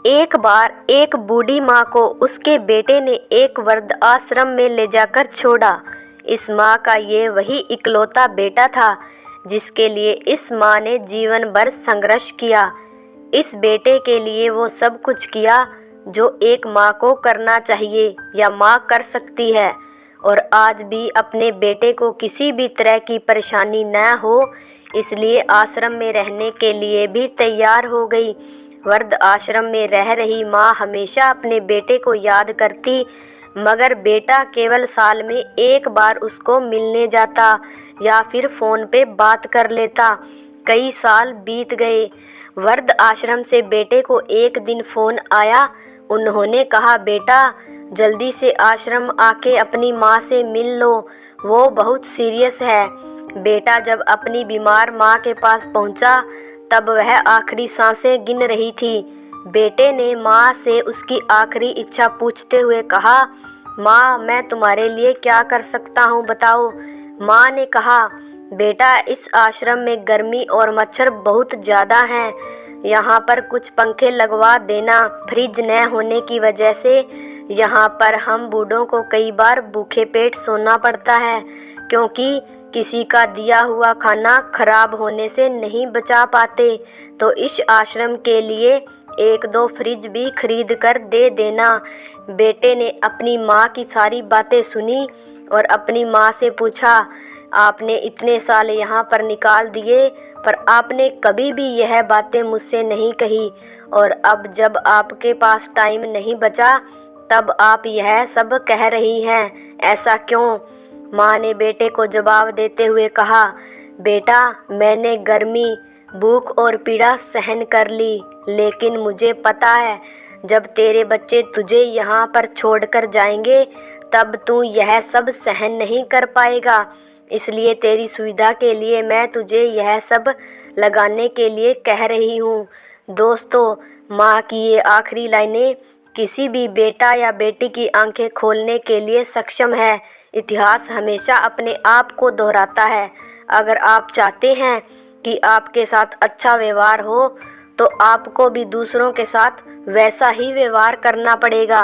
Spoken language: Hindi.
एक बार एक बूढ़ी माँ को उसके बेटे ने एक वृद्ध आश्रम में ले जाकर छोड़ा। इस माँ का ये वही इकलौता बेटा था जिसके लिए इस माँ ने जीवन भर संघर्ष किया। इस बेटे के लिए वो सब कुछ किया जो एक माँ को करना चाहिए या माँ कर सकती है, और आज भी अपने बेटे को किसी भी तरह की परेशानी न हो इसलिए आश्रम में रहने के लिए भी तैयार हो गई। वृद्ध आश्रम में रह रही माँ हमेशा अपने बेटे को याद करती, मगर बेटा केवल साल में एक बार उसको मिलने जाता या फिर फ़ोन पे बात कर लेता। कई साल बीत गए। वृद्ध आश्रम से बेटे को एक दिन फ़ोन आया। उन्होंने कहा, बेटा जल्दी से आश्रम आके अपनी माँ से मिल लो, वो बहुत सीरियस है। बेटा जब अपनी बीमार माँ के पास पहुँचा तब वह आखिरी सांसें गिन रही थी। बेटे ने माँ से उसकी आखिरी इच्छा पूछते हुए कहा, माँ मैं तुम्हारे लिए क्या कर सकता हूँ बताओ। माँ ने कहा, बेटा इस आश्रम में गर्मी और मच्छर बहुत ज़्यादा हैं, यहाँ पर कुछ पंखे लगवा देना। फ्रिज न होने की वजह से यहाँ पर हम बूढ़ों को कई बार भूखे पेट सोना पड़ता है, क्योंकि किसी का दिया हुआ खाना खराब होने से नहीं बचा पाते। तो इस आश्रम के लिए एक दो फ्रिज भी खरीद कर दे देना। बेटे ने अपनी माँ की सारी बातें सुनी और अपनी माँ से पूछा, आपने इतने साल यहाँ पर निकाल दिए पर आपने कभी भी यह बातें मुझसे नहीं कही, और अब जब आपके पास टाइम नहीं बचा तब आप यह सब कह रही हैं, ऐसा क्यों? माँ ने बेटे को जवाब देते हुए कहा, बेटा मैंने गर्मी, भूख और पीड़ा सहन कर ली, लेकिन मुझे पता है जब तेरे बच्चे तुझे यहाँ पर छोड़कर जाएंगे तब तू यह सब सहन नहीं कर पाएगा। इसलिए तेरी सुविधा के लिए मैं तुझे यह सब लगाने के लिए कह रही हूँ। दोस्तों, माँ की ये आखिरी लाइनें किसी भी बेटा या बेटी की आंखें खोलने के लिए सक्षम है। इतिहास हमेशा अपने आप को दोहराता है। अगर आप चाहते हैं कि आपके साथ अच्छा व्यवहार हो तो आपको भी दूसरों के साथ वैसा ही व्यवहार करना पड़ेगा।